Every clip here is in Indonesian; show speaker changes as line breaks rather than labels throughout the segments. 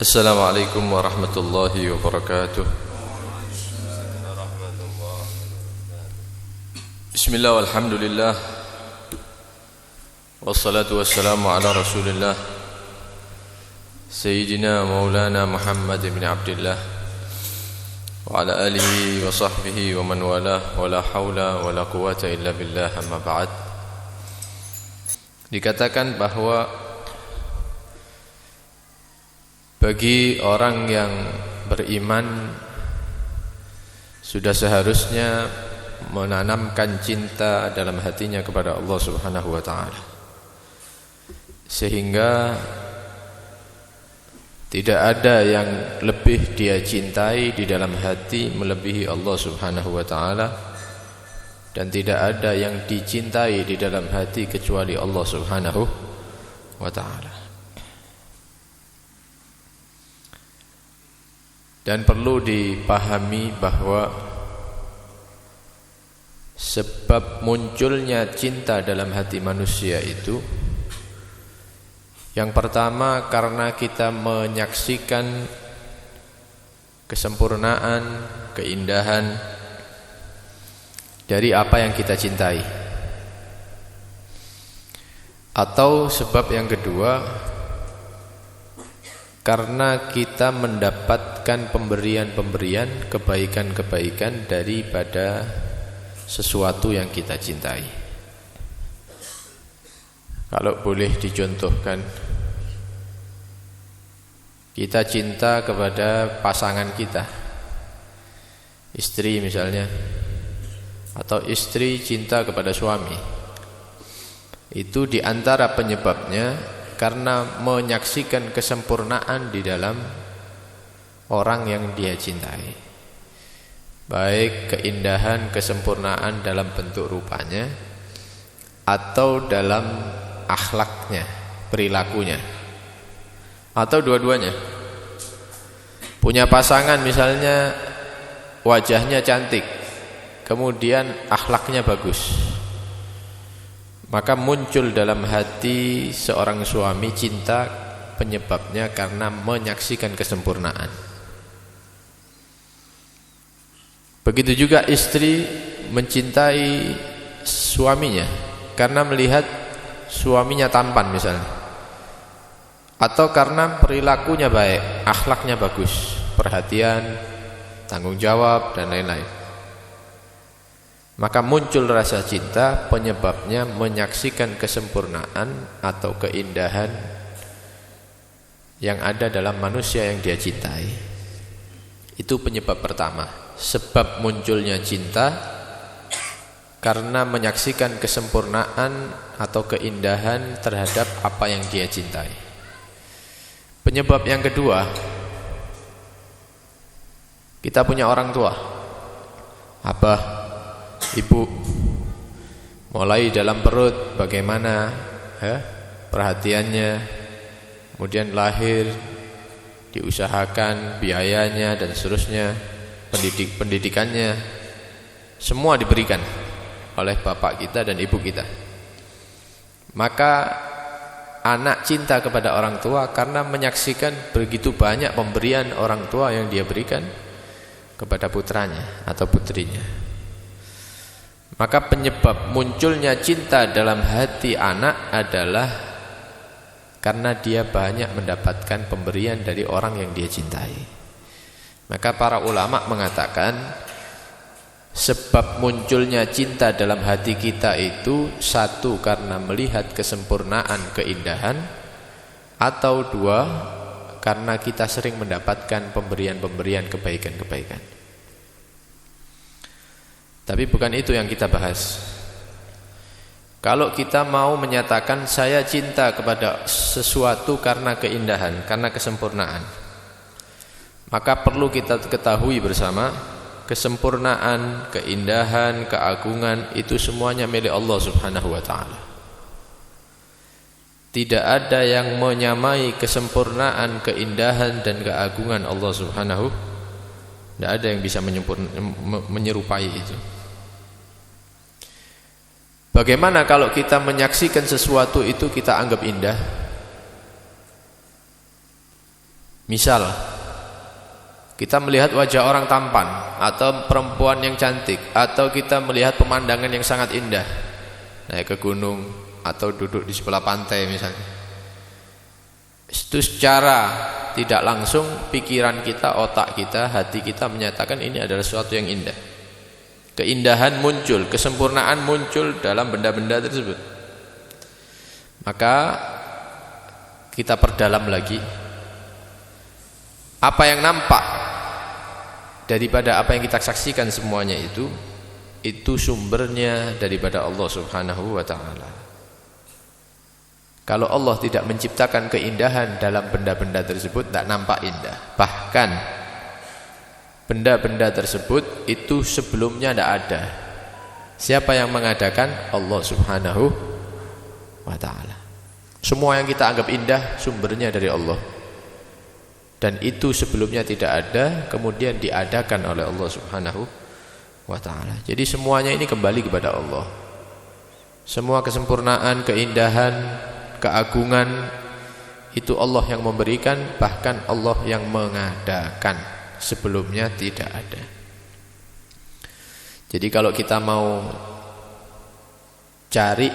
Assalamualaikum warahmatullahi wabarakatuh. Bismillah walhamdulillah, wassalatu wassalamu ala rasulillah Sayyidina maulana Muhammad ibn Abdullah wa ala alihi wa sahbihi wa man walah, wa la hawla wa la quwata illa billah, amma ba'd. Dikatakan bahwa bagi orang yang beriman sudah seharusnya menanamkan cinta dalam hatinya kepada Allah Subhanahu wa taala, sehingga tidak ada yang lebih dia cintai di dalam hati melebihi Allah Subhanahu wa taala, dan tidak ada yang dicintai di dalam hati kecuali Allah Subhanahu wa taala. Dan perlu dipahami bahwa sebab munculnya cinta dalam hati manusia itu, yang pertama karena kita menyaksikan kesempurnaan, keindahan dari apa yang kita cintai. Atau sebab yang kedua, karena kita mendapatkan pemberian-pemberian, kebaikan-kebaikan daripada sesuatu yang kita cintai. Kalau boleh dicontohkan, kita cinta kepada pasangan kita, istri misalnya, atau istri cinta kepada suami. Itu diantara penyebabnya karena menyaksikan kesempurnaan di dalam orang yang dia cintai, baik keindahan, kesempurnaan dalam bentuk rupanya atau dalam akhlaknya, perilakunya, atau dua-duanya. Punya pasangan misalnya wajahnya cantik, kemudian akhlaknya bagus, maka muncul dalam hati seorang suami cinta, penyebabnya karena menyaksikan kesempurnaan. Begitu juga istri mencintai suaminya karena melihat suaminya tampan misalnya, atau karena perilakunya baik, akhlaknya bagus, perhatian, tanggung jawab, dan lain-lain. Maka muncul rasa cinta, penyebabnya menyaksikan kesempurnaan atau keindahan yang ada dalam manusia yang dia cintai. Itu penyebab pertama. Sebab munculnya cinta karena menyaksikan kesempurnaan atau keindahan terhadap apa yang dia cintai. Penyebab yang kedua, kita punya orang tua, abah, ibu, mulai dalam perut bagaimana perhatiannya, kemudian lahir, diusahakan biayanya dan seterusnya, pendidikannya, semua diberikan oleh bapak kita dan ibu kita. Maka anak cinta kepada orang tua karena menyaksikan begitu banyak pemberian orang tua yang dia berikan kepada putranya atau putrinya. Maka penyebab munculnya cinta dalam hati anak adalah karena dia banyak mendapatkan pemberian dari orang yang dia cintai. Maka para ulama mengatakan sebab munculnya cinta dalam hati kita itu, satu karena melihat kesempurnaan, keindahan, atau dua karena kita sering mendapatkan pemberian-pemberian, kebaikan-kebaikan. Tapi bukan itu yang kita bahas. Kalau kita mau menyatakan saya cinta kepada sesuatu karena keindahan, karena kesempurnaan, maka perlu kita ketahui bersama, kesempurnaan, keindahan, keagungan itu semuanya milik Allah Subhanahu wa taala. Tidak ada yang menyamai kesempurnaan, keindahan, dan keagungan Allah Subhanahu. Tidak ada yang bisa menyerupai itu. Bagaimana kalau kita menyaksikan sesuatu itu kita anggap indah? Misal kita melihat wajah orang tampan atau perempuan yang cantik, atau kita melihat pemandangan yang sangat indah, naik ke gunung atau duduk di sebelah pantai misalnya. Itu secara tidak langsung pikiran kita, otak kita, hati kita menyatakan ini adalah sesuatu yang indah. Keindahan muncul, kesempurnaan muncul dalam benda-benda tersebut. Maka kita perdalam lagi apa yang nampak daripada apa yang kita saksikan, semuanya itu sumbernya daripada Allah Subhanahu wa ta'ala. Kalau Allah tidak menciptakan keindahan dalam benda-benda tersebut, tidak nampak indah. Bahkan benda-benda tersebut itu sebelumnya tidak ada. Siapa yang mengadakan? Allah Subhanahu wa ta'ala. Semua yang kita anggap indah sumbernya dari Allah, dan itu sebelumnya tidak ada, kemudian diadakan oleh Allah Subhanahu wa ta'ala. Jadi semuanya ini kembali kepada Allah. Semua kesempurnaan, keindahan, keagungan itu Allah yang memberikan, bahkan Allah yang mengadakan, sebelumnya tidak ada. Jadi kalau kita mau cari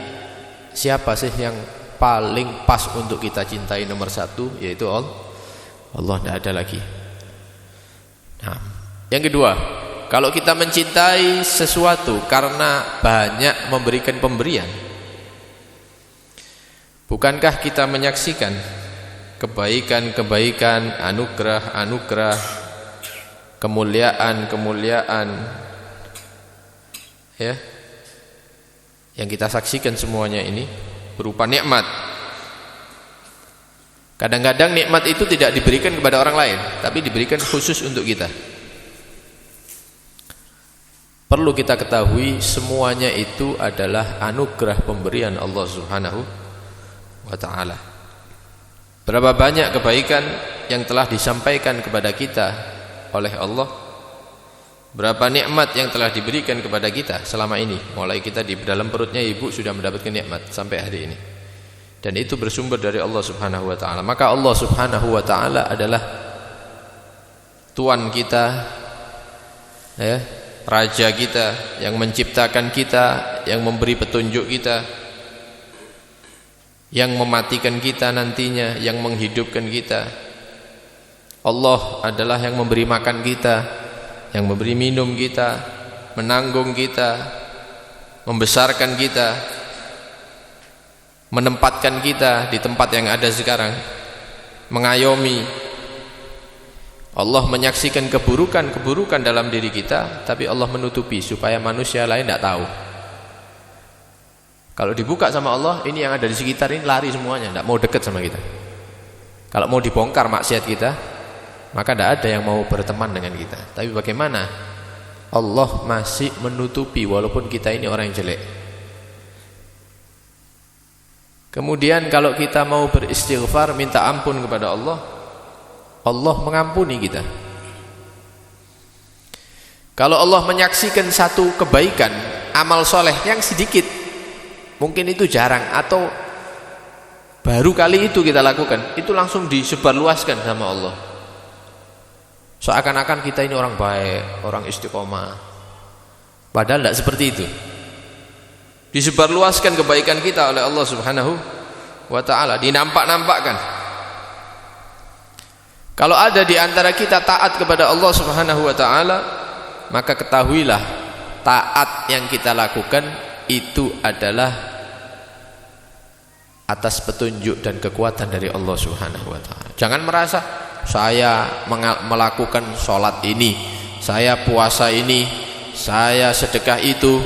siapa sih yang paling pas untuk kita cintai nomor satu, yaitu Allah. Tidak ada lagi. Nah, yang kedua, kalau kita mencintai sesuatu karena banyak memberikan pemberian, bukankah kita menyaksikan kebaikan-kebaikan, anugerah-anugerah, kemuliaan-kemuliaan, ya, yang kita saksikan semuanya ini berupa nikmat. Kadang-kadang nikmat itu tidak diberikan kepada orang lain, tapi diberikan khusus untuk kita. Perlu kita ketahui semuanya itu adalah anugerah pemberian Allah Subhanahu wa ta'ala. Berapa banyak kebaikan yang telah disampaikan kepada kita oleh Allah, berapa nikmat yang telah diberikan kepada kita selama ini, mulai kita di dalam perutnya ibu sudah mendapatkan nikmat sampai hari ini. Dan itu bersumber dari Allah Subhanahu wa ta'ala. Maka Allah Subhanahu wa ta'ala adalah Tuhan kita, ya, Raja kita, yang menciptakan kita, yang memberi petunjuk kita, yang mematikan kita nantinya, yang menghidupkan kita. Allah adalah yang memberi makan kita, yang memberi minum kita, menanggung kita, membesarkan kita, menempatkan kita di tempat yang ada sekarang, mengayomi. Allah menyaksikan keburukan-keburukan dalam diri kita, tapi Allah menutupi supaya manusia lain tidak tahu. Kalau dibuka sama Allah, ini yang ada di sekitar ini lari semuanya, tidak mau dekat sama kita. Kalau mau dibongkar maksiat kita, maka tidak ada yang mau berteman dengan kita. Tapi bagaimana Allah masih menutupi walaupun kita ini orang yang jelek. Kemudian kalau kita mau beristighfar, minta ampun kepada Allah, Allah mengampuni kita. Kalau Allah menyaksikan satu kebaikan, amal soleh yang sedikit, mungkin itu jarang atau baru kali itu kita lakukan, itu langsung disebarluaskan sama Allah. Seakan-akan kita ini orang baik, orang istiqomah. Padahal tidak seperti itu. Disebarluaskan kebaikan kita oleh Allah Subhanahu wa ta'ala, dinampak-nampakkan. Kalau ada di antara kita taat kepada Allah Subhanahu wa ta'ala, maka ketahuilah taat yang kita lakukan itu adalah atas petunjuk dan kekuatan dari Allah Subhanahu wa ta'ala. Jangan merasa saya melakukan sholat ini, saya puasa ini, saya sedekah itu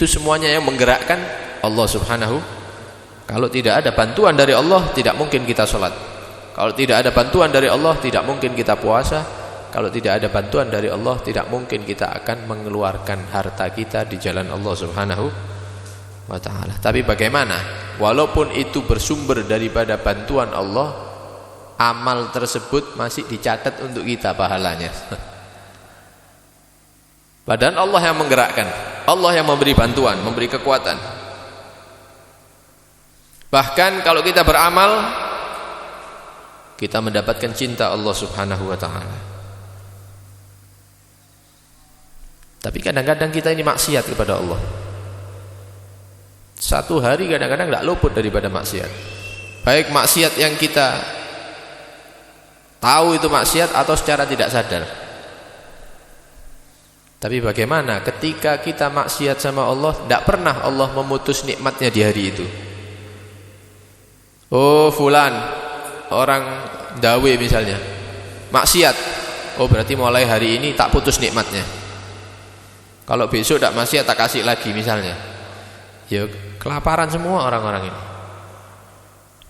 semuanya yang menggerakkan Allah Subhanahu. Kalau tidak ada bantuan dari Allah, tidak mungkin kita sholat. Kalau tidak ada bantuan dari Allah, tidak mungkin kita puasa. Kalau tidak ada bantuan dari Allah, tidak mungkin kita akan mengeluarkan harta kita di jalan Allah Subhanahu wa ta'ala. Tapi bagaimana? Walaupun itu bersumber daripada bantuan Allah, amal tersebut masih dicatat untuk kita pahalanya. Padahal Allah yang menggerakkan, Allah yang memberi bantuan, memberi kekuatan. Bahkan kalau kita beramal kita mendapatkan cinta Allah Subhanahu wa taala. Tapi kadang-kadang kita ini maksiat kepada Allah. Satu hari kadang-kadang tidak luput daripada maksiat. Baik maksiat yang kita tahu itu maksiat atau secara tidak sadar. Tapi bagaimana ketika kita maksiat sama Allah, tidak pernah Allah memutus nikmatnya di hari itu. Oh fulan, orang dawe misalnya, maksiat. Oh berarti mulai hari ini tak putus nikmatnya. Kalau besok tidak maksiat tak kasih lagi misalnya. Ya kelaparan semua orang-orang ini.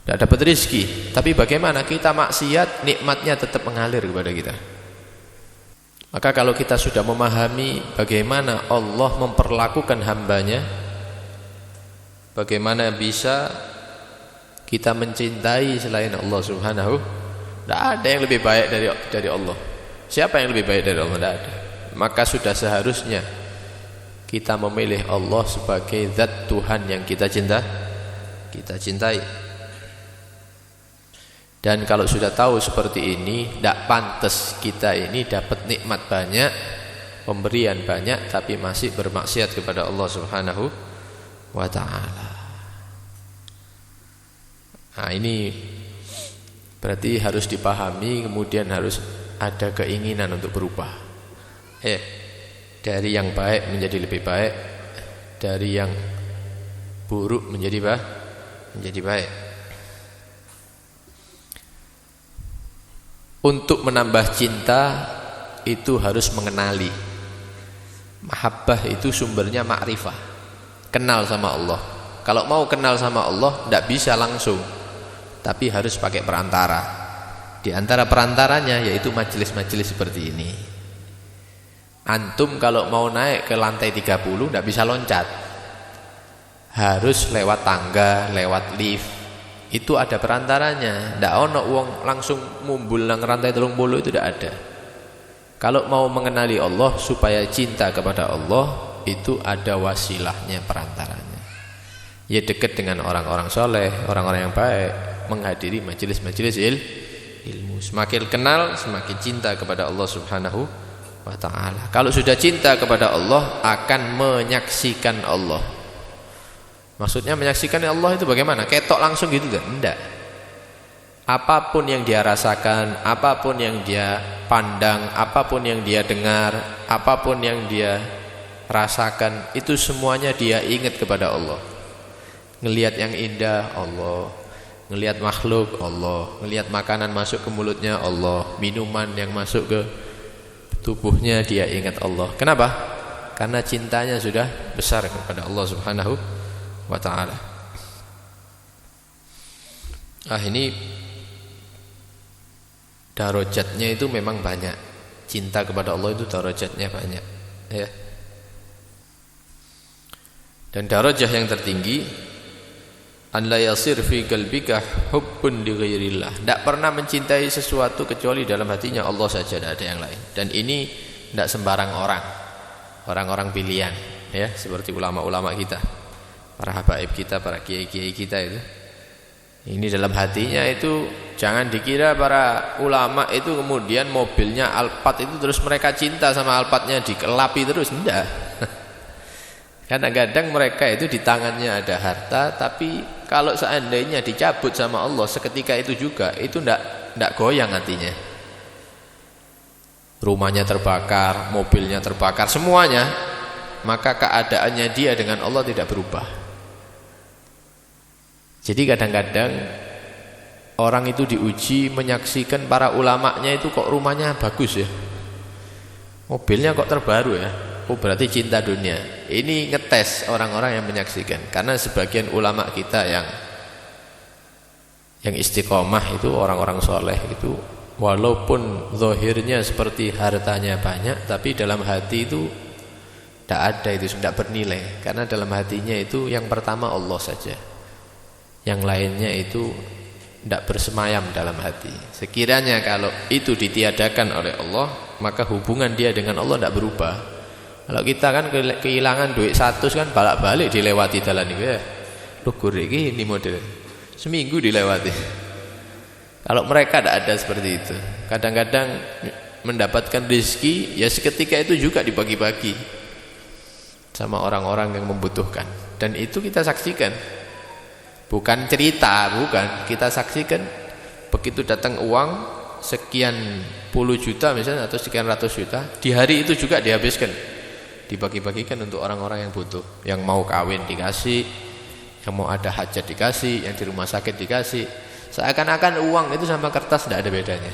Tidak dapat rezeki. Tapi bagaimana kita maksiat, nikmatnya tetap mengalir kepada kita. Maka kalau kita sudah memahami bagaimana Allah memperlakukan hambanya, bagaimana bisa kita mencintai selain Allah Subhanahu, tidak ada yang lebih baik dari Allah. Siapa yang lebih baik dari Allah? Tidak ada. Maka sudah seharusnya kita memilih Allah sebagai zat Tuhan yang kita cintai. Dan kalau sudah tahu seperti ini, tidak pantas kita ini dapat nikmat banyak, pemberian banyak, tapi masih bermaksiat kepada Allah Subhanahu wa ta'ala. Nah ini berarti harus dipahami, kemudian harus ada keinginan untuk berubah. Dari yang baik menjadi lebih baik, dari yang buruk menjadi baik. Untuk menambah cinta itu harus mengenali. Mahabbah itu sumbernya ma'rifah, kenal sama Allah. Kalau mau kenal sama Allah tidak bisa langsung, tapi harus pakai perantara. Di antara perantaranya yaitu majelis-majelis seperti ini. Antum kalau mau naik ke lantai 30 tidak bisa loncat, harus lewat tangga, lewat lift. Itu ada perantaranya. Tidak ono uang langsung mumbul nang rantai 30 itu tidak ada. Kalau mau mengenali Allah supaya cinta kepada Allah, itu ada wasilahnya, perantaranya. Ya dekat dengan orang-orang soleh, orang-orang yang baik, menghadiri majelis-majelis ilmu. Semakin kenal, semakin cinta kepada Allah Subhanahu wa ta'ala. Kalau sudah cinta kepada Allah, akan menyaksikan Allah. Maksudnya menyaksikan Allah itu bagaimana? Ketok langsung gitu kan? Enggak. Apapun yang dia rasakan, apapun yang dia pandang, apapun yang dia dengar, apapun yang dia rasakan, itu semuanya dia ingat kepada Allah. Ngelihat yang indah Allah, ngelihat makhluk Allah, ngelihat makanan masuk ke mulutnya Allah, minuman yang masuk ke tubuhnya dia ingat Allah. Kenapa? Karena cintanya sudah besar kepada Allah Subhanahu wa ta'ala. Ini darajatnya itu memang banyak. Cinta kepada Allah itu darajatnya banyak, ya. Dan darajah yang tertinggi, an la yasir fi qalbika hubbun li ghairillah. Tidak pernah mencintai sesuatu kecuali dalam hatinya Allah saja, tidak ada yang lain. Dan ini tidak sembarang orang-orang pilihan, ya, seperti ulama-ulama kita, para habaib kita, para kiai-kiai kita itu. Ini dalam hatinya itu, jangan dikira para ulama itu kemudian mobilnya Alphard itu terus mereka cinta sama Alphardnya dikelapi terus, enggak. Kadang-kadang mereka itu di tangannya ada harta, tapi kalau seandainya dicabut sama Allah seketika itu juga, itu enggak goyang hatinya. Rumahnya terbakar, mobilnya terbakar, semuanya, maka keadaannya dia dengan Allah tidak berubah. Jadi kadang-kadang orang itu diuji menyaksikan para ulamanya itu kok rumahnya bagus ya, mobilnya kok terbaru ya, oh berarti cinta dunia. Ini ngetes orang-orang yang menyaksikan. Karena sebagian ulama kita yang istiqomah itu, orang-orang soleh itu, walaupun zahirnya seperti hartanya banyak, tapi dalam hati itu tidak ada, itu tidak bernilai. Karena dalam hatinya itu yang pertama Allah saja, yang lainnya itu tidak bersemayam dalam hati. Sekiranya kalau itu ditiadakan oleh Allah, maka hubungan dia dengan Allah tidak berubah. Kalau kita kan kehilangan duit 100 kan balik-balik dilewati dalan itu ya. Lugur ini model seminggu dilewati. Kalau mereka tidak ada seperti itu, kadang-kadang mendapatkan rezeki ya seketika itu juga dibagi-bagi sama orang-orang yang membutuhkan. Dan itu kita saksikan, bukan cerita, bukan, kita saksikan. Begitu datang uang sekian puluh juta misalnya atau sekian ratus juta, di hari itu juga dihabiskan, dibagi-bagikan untuk orang-orang yang butuh, yang mau kawin dikasih, yang mau ada hajat dikasih, yang di rumah sakit dikasih. Seakan-akan uang itu sama kertas tidak ada bedanya.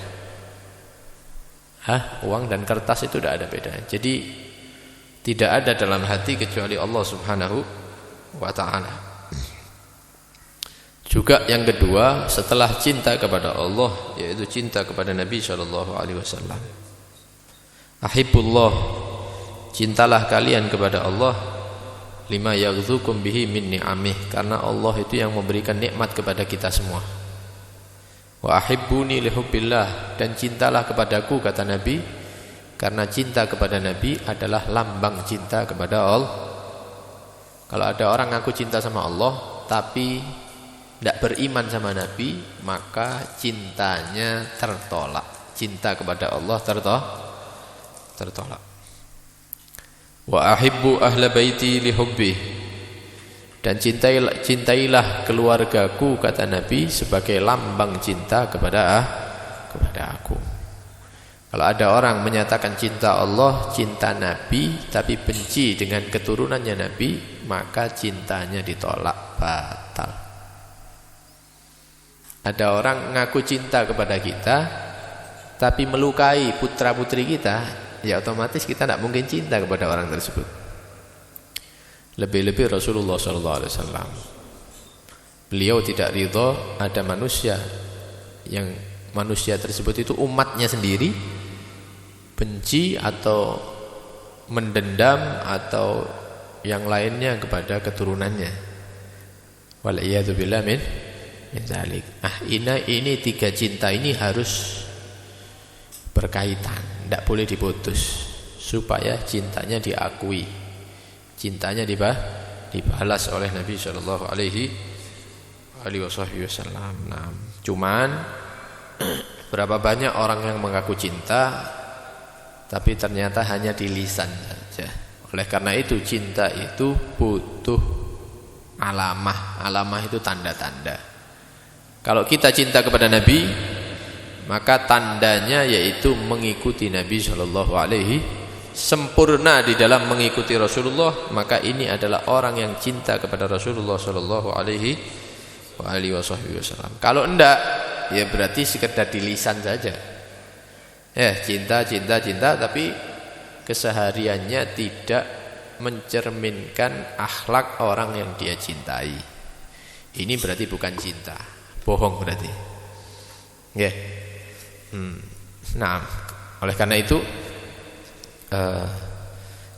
Uang dan kertas itu tidak ada bedanya. Jadi tidak ada dalam hati kecuali Allah Subhanahu wa ta'ala. Juga yang kedua, setelah cinta kepada Allah, yaitu cinta kepada Nabi SAW. Ahibbullah, cintalah kalian kepada Allah, lima yaghzukum bihi min ni'amih, karena Allah itu yang memberikan nikmat kepada kita semua. Wa ahibbuni lihubbillah, dan cintalah kepadaku, kata Nabi, karena cinta kepada Nabi adalah lambang cinta kepada Allah. Kalau ada orang ngaku cinta sama Allah tapi tidak beriman sama Nabi, maka cintanya tertolak. Cinta kepada Allah tertolak. Wa ahibbu ahla baiti lihubbi, dan cintailah keluargaku, kata Nabi, sebagai lambang cinta kepada aku. Kalau ada orang menyatakan cinta Allah, cinta Nabi, tapi benci dengan keturunannya Nabi, maka cintanya ditolak, batal. Ada orang ngaku cinta kepada kita, tapi melukai putra-putri kita, ya otomatis kita tidak mungkin cinta kepada orang tersebut. Lebih-lebih Rasulullah SAW, beliau tidak ridho ada manusia yang manusia tersebut itu umatnya sendiri benci atau mendendam atau yang lainnya kepada keturunannya. Wal'iyadzubillah min zalik. Ini tiga cinta ini harus berkaitan, tidak boleh diputus, supaya cintanya diakui, cintanya dibalas oleh Nabi SAW. Nah, cuman berapa banyak orang yang mengaku cinta tapi ternyata hanya di lisan saja. Oleh karena itu cinta itu butuh alamah itu tanda-tanda. Kalau kita cinta kepada Nabi, maka tandanya yaitu mengikuti Nabi SAW, sempurna di dalam mengikuti Rasulullah, maka ini adalah orang yang cinta kepada Rasulullah SAW. Kalau enggak, ya berarti sekedar di lisan saja. Cinta, tapi kesehariannya tidak mencerminkan akhlak orang yang dia cintai. Ini berarti bukan cinta, bohong berarti. Nah, oleh karena itu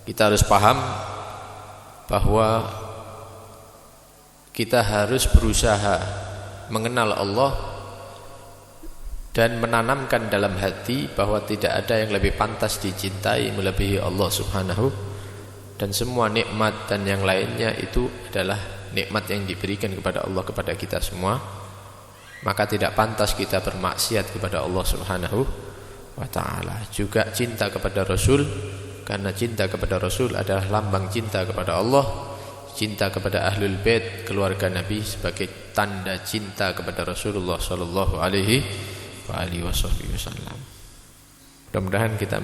kita harus paham bahwa kita harus berusaha mengenal Allah dan menanamkan dalam hati bahwa tidak ada yang lebih pantas dicintai melebihi Allah Subhanahu, dan semua nikmat dan yang lainnya itu adalah nikmat yang diberikan kepada Allah kepada kita semua. Maka tidak pantas kita bermaksiat kepada Allah Subhanahu wa ta'ala. Juga cinta kepada Rasul, karena cinta kepada Rasul adalah lambang cinta kepada Allah. Cinta kepada Ahlul Bait, keluarga Nabi, sebagai tanda cinta kepada Rasulullah sallallahu alaihi wasallam. Mudah-mudahan kita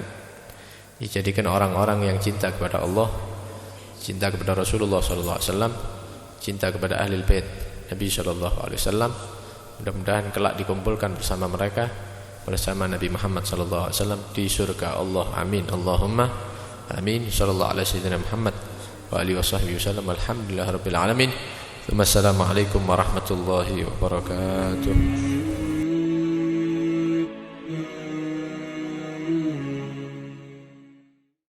dijadikan orang-orang yang cinta kepada Allah, cinta kepada Rasulullah sallallahu alaihi wasallam, cinta kepada Ahlul Bait Nabi sallallahu alaihi wasallam. Mudah-mudahan kelak dikumpulkan bersama mereka, bersama Nabi Muhammad sallallahu alaihi wasallam di surga Allah. Amin. Allahumma amin. Sallallahu alaihi wasallam Muhammad wa alihi wasallam. Alhamdulillahirabbil alamin. Wassalamualaikum warahmatullahi wabarakatuh.